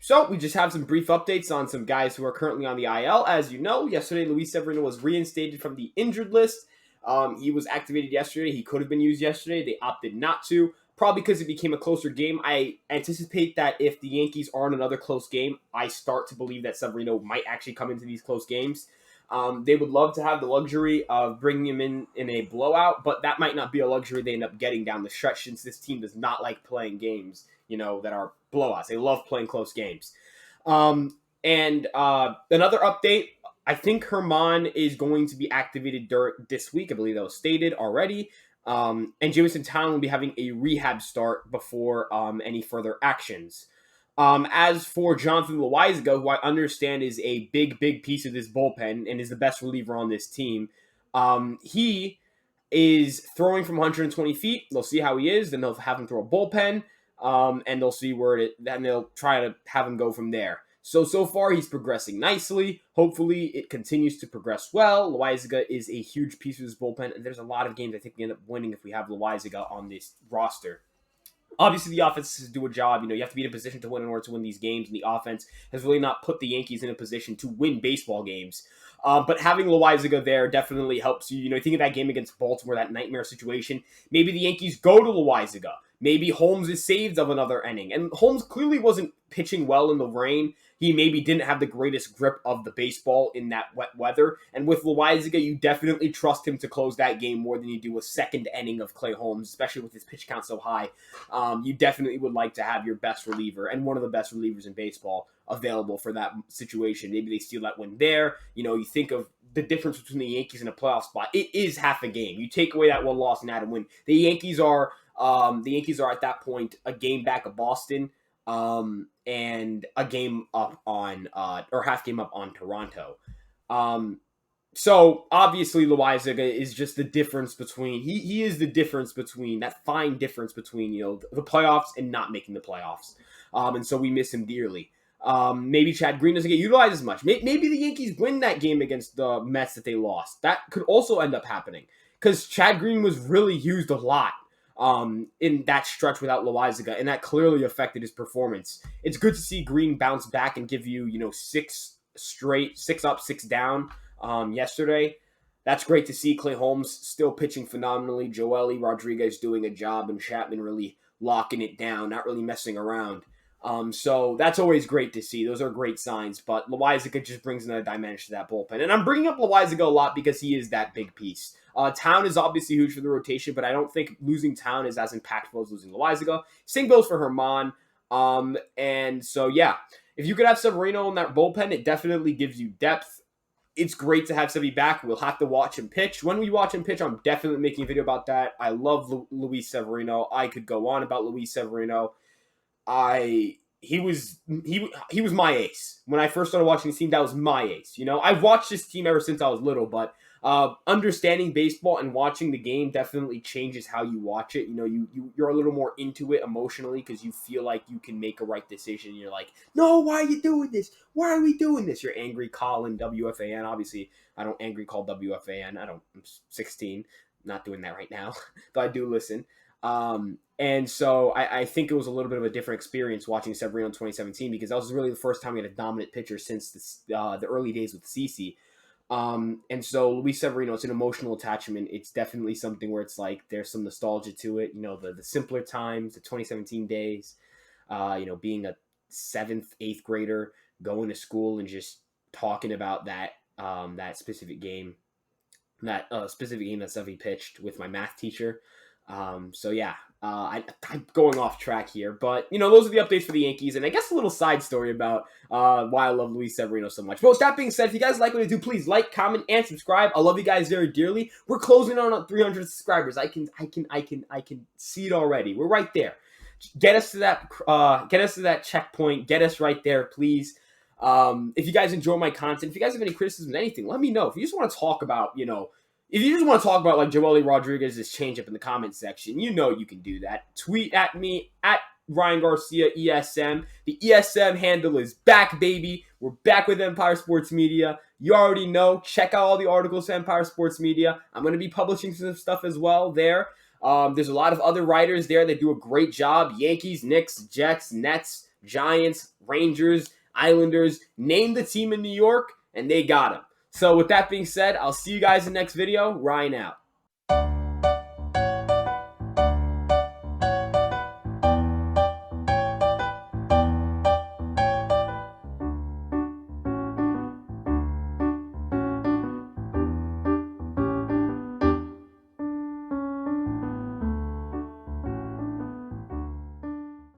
So we just have some brief updates on some guys who are currently on the IL. As you know, yesterday Luis Severino was reinstated from the injured list. He was activated yesterday. He could have been used yesterday. They opted not to, probably because it became a closer game. I anticipate that if the Yankees are in another close game, I start to believe that Severino might actually come into these close games. They would love to have the luxury of bringing him in a blowout, but that might not be a luxury they end up getting down the stretch since this team does not like playing games, that are blowouts. They love playing close games. And another update, I think Herman is going to be activated this week. I believe that was stated already. And Jameson Town will be having a rehab start before any further actions. As for Jonathan Loaizaga, who I understand is a big piece of this bullpen and is the best reliever on this team, he is throwing from 120 feet. They'll see how he is. Then they'll have him throw a bullpen, and they'll see then they'll try to have him go from there. So far, he's progressing nicely. Hopefully, it continues to progress well. Loaizaga is a huge piece of this bullpen, and there's a lot of games I think we end up winning if we have Loaizaga on this roster. Obviously, the offense has to do a job. You have to be in a position to win in order to win these games, and the offense has really not put the Yankees in a position to win baseball games. But having Loaizaga there definitely helps you. Think of that game against Baltimore, that nightmare situation. Maybe the Yankees go to Loaizaga. Maybe Holmes is saved of another inning. And Holmes clearly wasn't pitching well in the rain. He maybe didn't have the greatest grip of the baseball in that wet weather. And with Loaizaga, you definitely trust him to close that game more than you do a second inning of Clay Holmes, especially with his pitch count so high. You definitely would like to have your best reliever and one of the best relievers in baseball available for that situation. Maybe they steal that win there. You think of the difference between the Yankees and a playoff spot. It is half a game. You take away that one loss and add a win. The Yankees are at that point a game back of Boston, and a game up on or half game up on Toronto. So obviously Loaizaga is just the difference between he is the difference between that fine difference between the playoffs and not making the playoffs. And so we miss him dearly. Maybe Chad Green doesn't get utilized as much. Maybe the Yankees win that game against the Mets that they lost. That could also end up happening because Chad Green was really used a lot in that stretch without Loaizaga, and that clearly affected his performance. It's good to see Green bounce back and give you, 6 straight, 6 up, 6 down yesterday. That's great to see. Clay Holmes still pitching phenomenally. Joely Rodriguez doing a job, and Chapman really locking it down, not really messing around. So that's always great to see. Those are great signs, but Loaizaga just brings another dimension to that bullpen. And I'm bringing up Loaizaga a lot because he is that big piece. Town is obviously huge for the rotation, but I don't think losing Town is as impactful as losing Loaizaga. Same goes for Herman. And so, yeah, if you could have Severino in that bullpen, it definitely gives you depth. It's great to have Sevy back. We'll have to watch him pitch. When we watch him pitch, I'm definitely making a video about that. I love Luis Severino. I could go on about Luis Severino. He was my ace. When I first started watching this team, that was my ace. I've watched this team ever since I was little, but understanding baseball and watching the game definitely changes how you watch it. You're a little more into it emotionally because you feel like you can make a right decision. You're like, no, why are you doing this? Why are we doing this? You're angry calling WFAN. Obviously, I don't angry call WFAN. I'm 16, not doing that right now, but I do listen. And so I think it was a little bit of a different experience watching Severino in 2017 because that was really the first time we had a dominant pitcher since the early days with CeCe. And so Luis Severino, it's an emotional attachment. It's definitely something where it's like there's some nostalgia to it. The simpler times, the 2017 days, being a 7th, 8th grader, going to school and just talking about that specific game that Sevy pitched with my math teacher. So yeah, I'm going off track here, but those are the updates for the Yankees, and I guess a little side story about why I love Luis Severino so much. But with that being said, if you guys like what I do, please like, comment, and subscribe. I love you guys very dearly. We're closing on 300 subscribers. I can see it already. We're right there. Get us to that checkpoint. Get us right there, please. If you guys enjoy my content, if you guys have any criticism, anything, let me know. If you just want to talk about, if you just want to talk about like Joely Rodriguez's changeup in the comment section, you can do that. Tweet at me at Ryan Garcia ESM. The ESM handle is back, baby. We're back with Empire Sports Media. You already know. Check out all the articles for Empire Sports Media. I'm going to be publishing some stuff as well there. There's a lot of other writers there that do a great job. Yankees, Knicks, Jets, Nets, Giants, Rangers, Islanders, name the team in New York, and they got him. So with that being said, I'll see you guys in the next video. Ryan out.